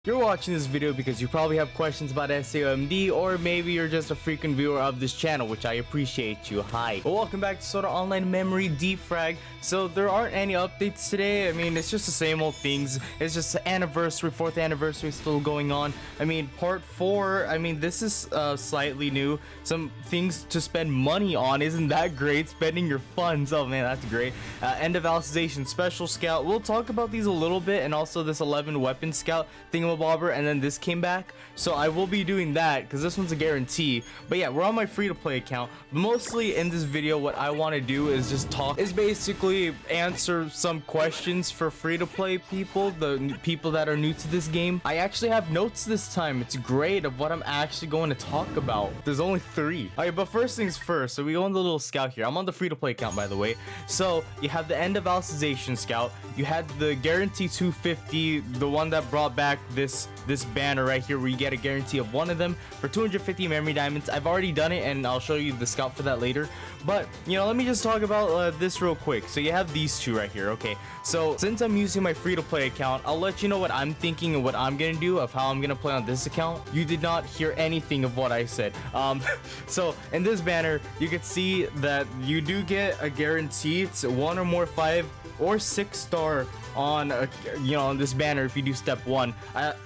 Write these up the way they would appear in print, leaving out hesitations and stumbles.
You're watching this video because you probably have questions about SAOMD, or maybe you're just a frequent viewer of this channel, which I appreciate you. Hi. Well, welcome back to Soda Online Memory Defrag. So there aren't any updates today. I mean, it's just the same old things. It's just the anniversary, 4th anniversary still going on. I mean, part 4, I mean, this is slightly new. Some things to spend money on. Isn't that great? Spending your funds. Oh man, that's great. End of Alicization Special Scout. We'll talk about these a little bit, and also this 11 Weapon Scout thingamabobber, and then this came back. So I will be doing that because this one's a guarantee. But yeah, we're on my free-to-play account. Mostly in this video, what I want to do is just talk, is basically answer some questions for free-to-play people, the people that are new to this game. I actually have notes this time. It's great of what I'm actually going to talk about. There's only 3. Okay, but first things first. So we go on the little scout here. I'm on the free-to-play account, by the way. So you have the end of Alicization Scout. You had the guarantee 250, the one that brought back this banner right here where you get a guarantee of one of them for 250 memory diamonds. I've already done it, and I'll show you the scout for that later. But you know, let me just talk about this real quick. So you have these two right here. Okay, so since I'm using my free-to-play account, I'll let you know what I'm thinking and what I'm gonna do of how I'm gonna play on this account. You did not hear anything of what I said. So in this banner, you can see that you do get a guarantee. It's 1 or more 5 or 6 star on on this banner if you do step 1.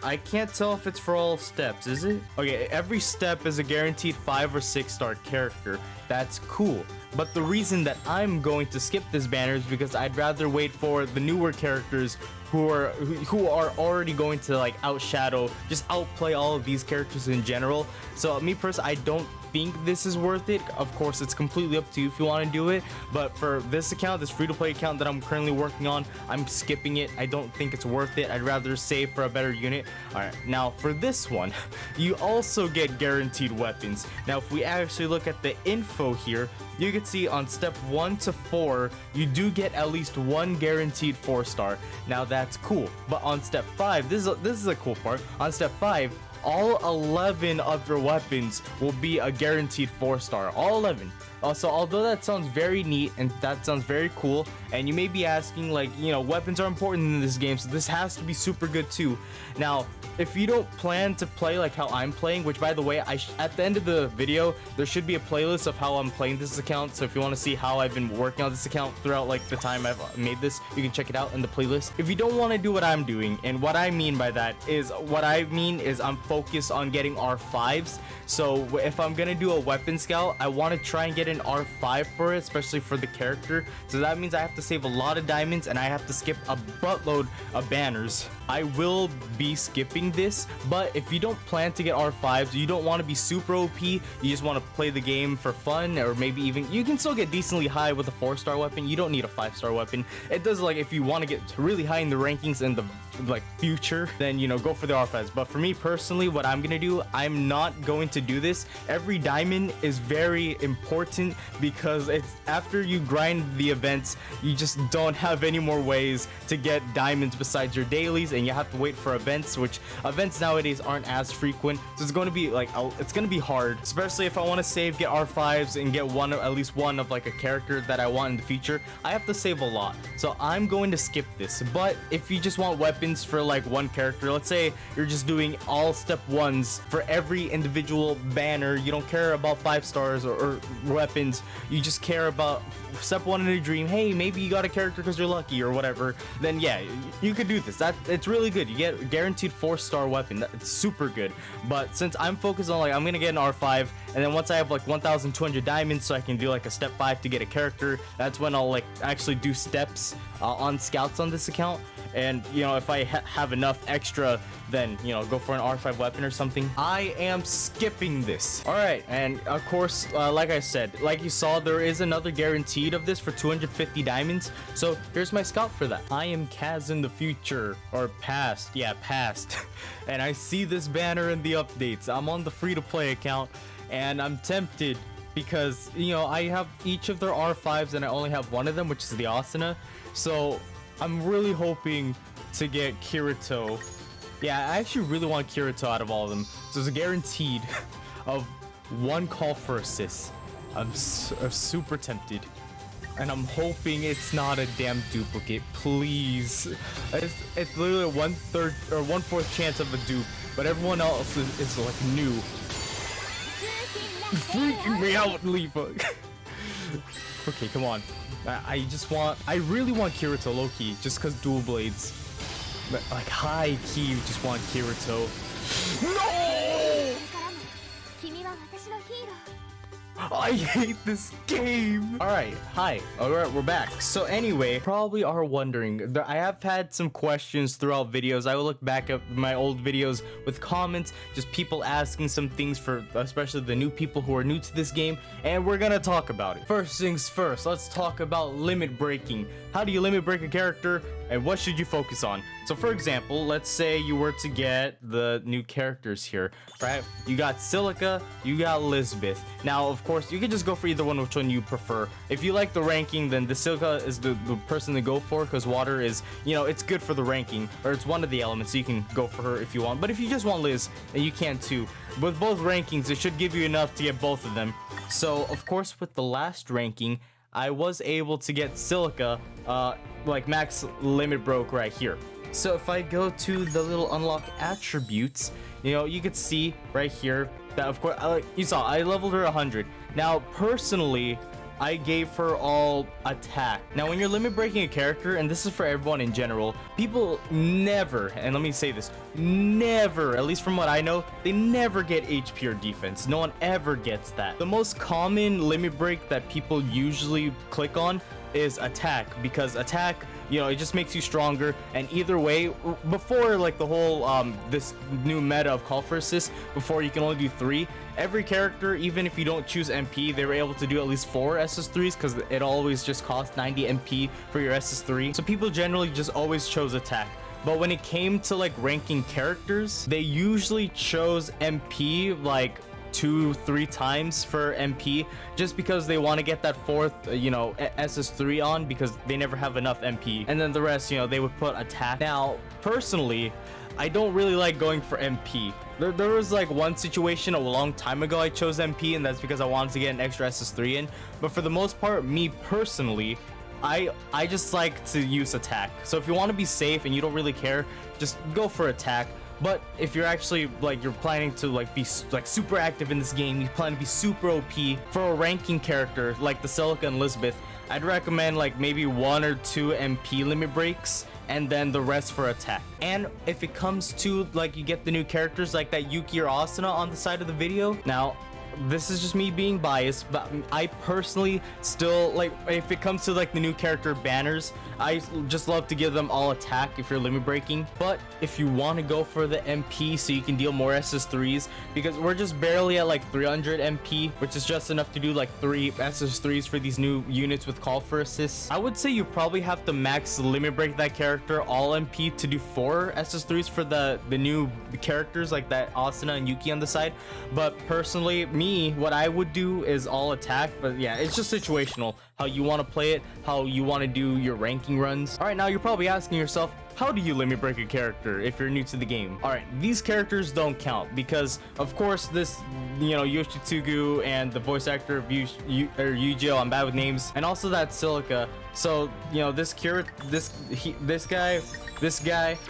I can't tell if it's for all steps, is it? Okay, every step is a guaranteed 5 or 6 star character. That's cool. But the reason that I'm going to skip this banner is because I'd rather wait for the newer characters who are already going to like outshadow, just outplay all of these characters in general. So me personally, I don't think this is worth it. Of course, it's completely up to you if you want to do it, but for this account, this free-to-play account that I'm currently working on, I'm skipping it. I don't think it's worth it. I'd rather save for a better unit. All right, now for this one, you also get guaranteed weapons. Now if we actually look at the info here, you can see on step 1 to 4 you do get at least 1 guaranteed 4-star. Now that's cool, but on step 5, this is a cool part. On step 5, all 11 of your weapons will be a guaranteed 4-star. All 11. So although that sounds very neat and that sounds very cool, and you may be asking, like, you know, weapons are important in this game, so this has to be super good too. Now if you don't plan to play like how I'm playing, which by the way, at the end of the video there should be a playlist of how I'm playing this account, so if you want to see how I've been working on this account throughout like the time I've made this, you can check it out in the playlist. If you don't want to do what I'm doing, and what I mean by that is, I'm focused on getting R5s. So if I'm gonna do a weapon scout, I want to try and get an R5 for it, especially for the character. So that means I have to save a lot of diamonds and I have to skip a buttload of banners. I will be skipping this, but if you don't plan to get R5s, you don't want to be super OP, you just want to play the game for fun, or maybe even you can still get decently high with a 4-star weapon. You don't need a 5-star weapon. It does, like, if you want to get really high in the rankings in the like future, then you know, go for the R5s. But for me personally, what I'm gonna do, I'm not going to do this. Every diamond is very important because it's after you grind the events, you just don't have any more ways to get diamonds besides your dailies, and you have to wait for events, which events nowadays aren't as frequent. So it's going to be like, it's going to be hard, especially if I want to save, get R5s, and get at least one of like a character that I want in the future. I have to save a lot, so I'm going to skip this. But if you just want weapons for like one character, let's say you're just doing all step 1s for every individual banner, you don't care about 5 stars or weapons, you just care about step 1 in a dream. Hey, maybe you got a character because you're lucky or whatever, then yeah, you could do this. It's really good. You get guaranteed 4-star weapon. It's super good. But since I'm focused on, like, I'm gonna get an R5, and then once I have like 1,200 diamonds, so I can do like a step 5 to get a character, that's when I'll like actually do steps on scouts on this account. And you know, if I have enough extra, then you know, go for an R5 weapon or something. I am skipping this. All right, and of course, like I said, like you saw, there is another guaranteed of this for 250 diamonds. So here's my scout for that. I am Kaz in the future, or past. Yeah, past. And I see this banner in the updates. I'm on the free-to-play account, and I'm tempted because, you know, I have each of their R5s and I only have one of them, which is the Asuna. So I'm really hoping to get Kirito. Yeah, I actually really want Kirito out of all of them. So there's a guaranteed of 1 call for assist. I'm super tempted. and I'm hoping it's not a damn duplicate. Please. It's literally a 1/3 or 1/4 chance of a dupe, but everyone else is like new. It's freaking me out, Leafa. Okay, come on. I really want Kirito low-key, just because dual blades. But like high key, just want Kirito. No! I hate this game. All right, hi. All right, we're back. So anyway, probably are wondering, I have had some questions throughout videos. I will look back at my old videos with comments, just people asking some things for especially the new people who are new to this game, and we're gonna talk about it. First things first, let's talk about limit breaking. How do you limit break a character, and what should you focus on? So for example, let's say you were to get the new characters here, right? You got Silica, you got Lisbeth. Now, of course, you can just go for either one, which one you prefer. If you like the ranking, then the Silica is the person to go for, because water is, you know, it's good for the ranking, or it's one of the elements, so you can go for her if you want. But if you just want Liz, then you can too. With both rankings, it should give you enough to get both of them. So, of course, with the last ranking, I was able to get Silica, like max limit broke right here. So if I go to the little unlock attributes, you know, you could see right here that, of course, you saw I leveled her 100. Now, personally, I gave her all attack. Now, when you're limit breaking a character, and this is for everyone in general, people never, and let me say this, never, at least from what I know, they never get HP or defense. No one ever gets that. The most common limit break that people usually click on is attack, because attack, you know, it just makes you stronger. And either way, before like the whole this new meta of call for assist, before you can only do 3, every character, even if you don't choose MP, they were able to do at least 4 SS3s, because it always just cost 90 MP for your SS3. So people generally just always chose attack. But when it came to like ranking characters, they usually chose MP like 2-3 times for MP, just because they want to get that 4th, you know, SS3 on, because they never have enough MP. And then the rest, you know, they would put attack. Now, personally, I don't really like going for MP. There was like one situation a long time ago I chose MP, and that's because I wanted to get an extra SS3 in. But for the most part, me personally, I just like to use attack. So if you want to be safe and you don't really care, just go for attack. But if you're actually like you're planning to like be like super active in this game, you plan to be super OP for a ranking character like the Silica and Lisbeth, I'd recommend like maybe 1 or 2 MP limit breaks, and then the rest for attack. And if it comes to like you get the new characters like that Yuki or Asuna on the side of the video, now this is just me being biased, but I personally still like, if it comes to like the new character banners, I just love to give them all attack if you're limit breaking. But if you want to go for the MP so you can deal more SS3s, because we're just barely at like 300 MP, which is just enough to do like 3 SS3s for these new units with call for assists, I would say you probably have to max limit break that character all MP to do 4 SS3s for the new characters like that Asuna and Yuki on the side. But personally, what I would do is all attack. But yeah, it's just situational how you want to play it, how you want to do your ranking runs. All right, now you're probably asking yourself, how do you limit break a character if you're new to the game? All right, these characters don't count because of course this, you know, Yoshitsugu and the voice actor of Yujiro, I'm bad with names, and also that Silica. So, you know, this guy,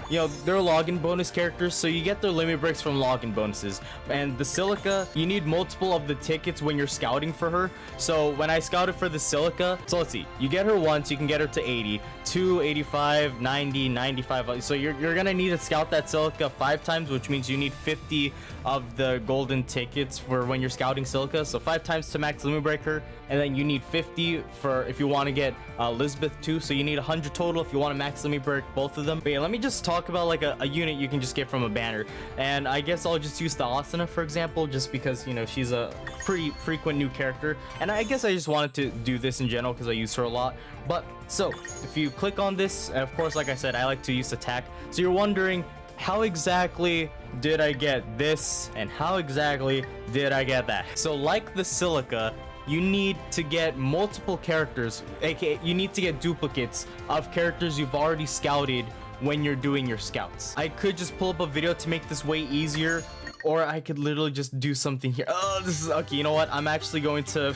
you know, they're login bonus characters, so you get their limit breaks from login bonuses. And the Silica, you need multiple of the tickets when you're scouting for her. So when I scouted for the Silica, so let's see, you get her once, you can get her to 80, 2, 85, 90, 95. So you're gonna need to scout that Silica 5 times, which means you need 50 of the golden tickets for when you're scouting Silica. So 5 times to max limit break her, and then you need 50 for if you want to get Lisbeth too. So you need 100 total if you want to max limit break both of them. But yeah, let me just talk about like a unit you can just get from a banner, and I guess I'll just use the Asuna for example, just because, you know, she's a pretty frequent new character, and I guess I just wanted to do this in general because I use her a lot. But so if you click on this, and of course, like I said, I like to use attack. So you're wondering, how exactly did I get this and how exactly did I get that? So like the Silica, you need to get multiple characters, aka you need to get duplicates of characters you've already scouted when you're doing your scouts. I could just pull up a video to make this way easier, or I could literally just do something here. Oh, this is okay. You know what? I'm actually going to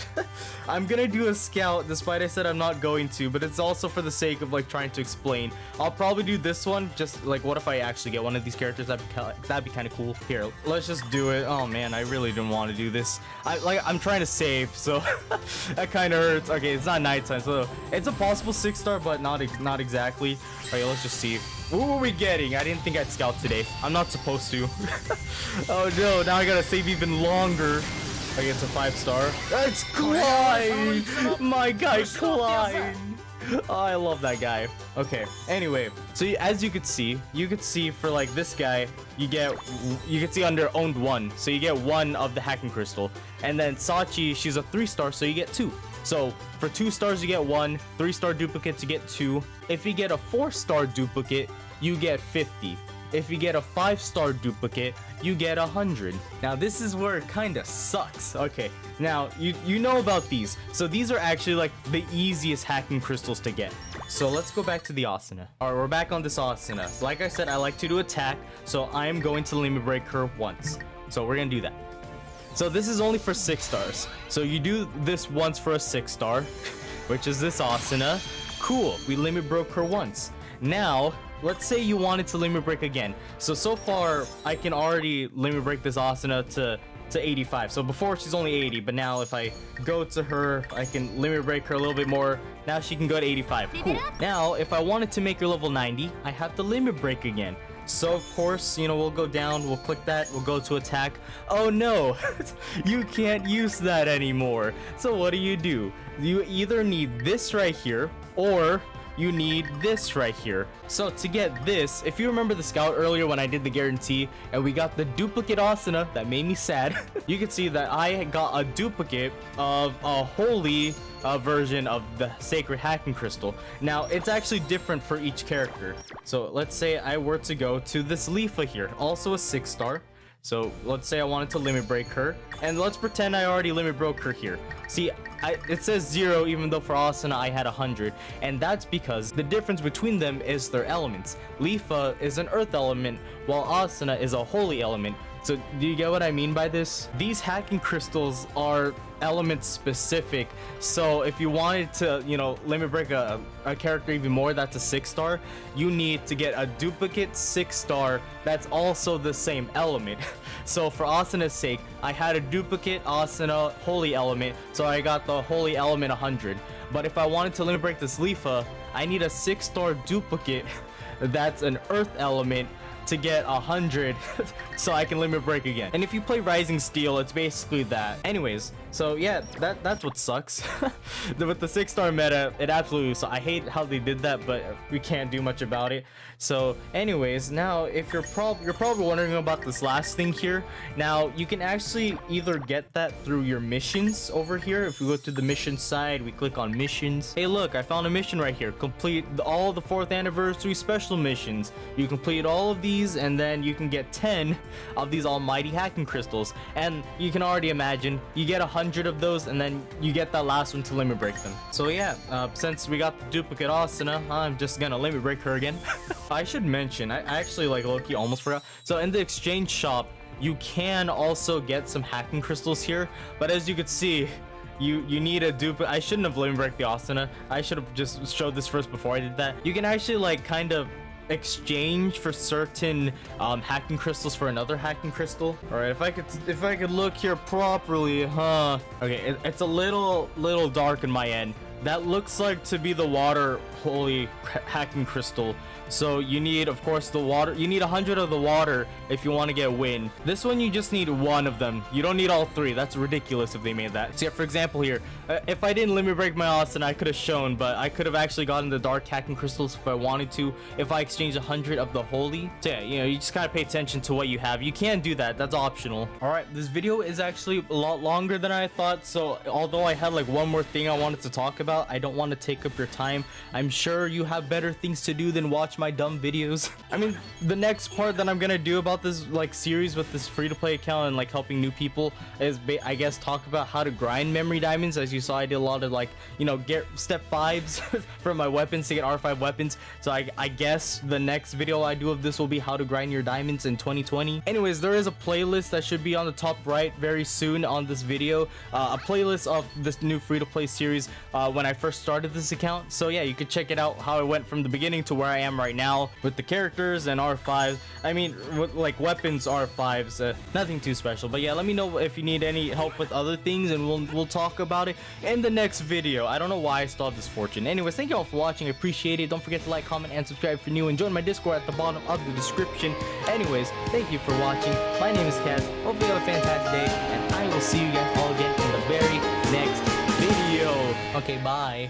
I'm gonna do a scout, despite I said I'm not going to, but it's also for the sake of like trying to explain. I'll probably do this one. Just like, what if I actually get one of these characters? That'd be kind of cool. Here, let's just do it. Oh man, I really didn't want to do this. I'm trying to save, so that kind of hurts. Okay, it's not nighttime, so it's a possible 6-star, but not exactly. Okay, let's just see. What were we getting? I didn't think I'd scout today. I'm not supposed to. Oh no, now I gotta save even longer. Okay, it's a 5-star. It's Clyde! My guy, Clyde! Oh, I love that guy. Okay, anyway, so as you could see for like this guy, you can see under owned 1, so you get 1 of the hacking crystal. And then Sachi, she's a 3-star, so you get 2. So for 2 stars you get 1, 3-star duplicates you get 2. If you get a 4-star duplicate, you get 50. If you get a 5-star duplicate, you get 100. Now this is where it kind of sucks. Okay, now you know about these. So these are actually like the easiest hacking crystals to get. So let's go back to the Asuna. All right, we're back on this Asuna. So like I said, I like to do attack, so I am going to limit break her once. So we're gonna do that. So this is only for 6 stars. So you do this once for a 6-star, which is this Asuna. Cool, we limit broke her once. Now, let's say you wanted to limit break again. So far, I can already limit break this Asuna to 85. So before she's only 80, but now if I go to her, I can limit break her a little bit more. Now she can go to 85. Cool. Now, if I wanted to make her level 90, I have to limit break again. So of course, you know, we'll go down, we'll click that, we'll go to attack. Oh no, you can't use that anymore. So what do? You either need this right here, or you need this right here. So to get this, if you remember the scout earlier when I did the guarantee and we got the duplicate Asuna, that made me sad. You can see that I got a duplicate of a holy version of the sacred hacking crystal. Now it's actually different for each character. So let's say I were to go to this Lifa here, also a 6-star. So let's say I wanted to limit break her, and let's pretend I already limit broke her here. See, it says 0 even though for Asuna I had 100, and that's because the difference between them is their elements. Lifa is an earth element, while Asuna is a holy element. So do you get what I mean by this? These hacking crystals are element specific, so if you wanted to, you know, limit break a character even more that's a 6-star, you need to get a duplicate 6-star that's also the same element. So for Asuna's sake, I had a duplicate Asuna holy element, so I got the holy element 100. But if I wanted to limit break this Lifa, I need a 6-star duplicate that's an earth element to get 100 so I can limit break again. And if you play Rising Steel, it's basically that. Anyways, so yeah, that's what sucks. With the 6-star meta, it absolutely sucks. I hate how they did that, but we can't do much about it. So anyways, now if you're probably wondering about this last thing here. Now you can actually either get that through your missions over here. If we go to the mission side, we click on missions. Hey look, I found a mission right here. Complete all the 4th anniversary special missions. You complete all of these, and then you can get 10 of these almighty hacking crystals, and you can already imagine you get 100 of those, and then you get that last one to limit break them. So yeah, since we got the duplicate Asuna, I'm just gonna limit break her again. I should mention, I actually like low-key almost forgot. So in the exchange shop, you can also get some hacking crystals here, but as you could see, you need a dupe. I shouldn't have limit break the Asuna. I should have just showed this first before I did that. You can actually like kind of exchange for certain hacking crystals for another hacking crystal. All right, if I could look here properly, okay, it's a little dark in my end. That looks like to be the water holy hacking crystal. So you need, of course, the water. You need 100 of the water if you want to get wind. This one, you just need 1 of them. You don't need all 3. That's ridiculous if they made that. So yeah, for example here, if I didn't limit break my Austin, I could have shown, but I could have actually gotten the dark hacking crystals if I wanted to, if I exchanged 100 of the holy. So yeah, you know, you just gotta pay attention to what you have. You can do that. That's optional. All right, this video is actually a lot longer than I thought. So although I had like one more thing I wanted to talk about, about. I don't want to take up your time. I'm sure you have better things to do than watch my dumb videos. I mean, the next part that I'm gonna do about this like series with this free-to-play account and like helping new people is I guess talk about how to grind memory diamonds. As you saw, I did a lot of like, you know, get step 5s from my weapons to get R5 weapons. So I guess the next video I do of this will be how to grind your diamonds in 2020. Anyways, there is a playlist that should be on the top right very soon on this video, a playlist of this new free-to-play series when I first started this account. So yeah, you could check it out, how I went from the beginning to where I am right now with the characters and R5s. I mean, with, like, weapons R5s, nothing too special. But yeah, let me know if you need any help with other things, and we'll talk about it in the next video. I don't know why I still have this fortune. Anyways, thank you all for watching. I appreciate it. Don't forget to like, comment, and subscribe for new, and join my Discord at the bottom of the description. Anyways, thank you for watching. My name is Kaz. Hope you have a fantastic day, and I will see you guys all again in the very next video. Okay, bye.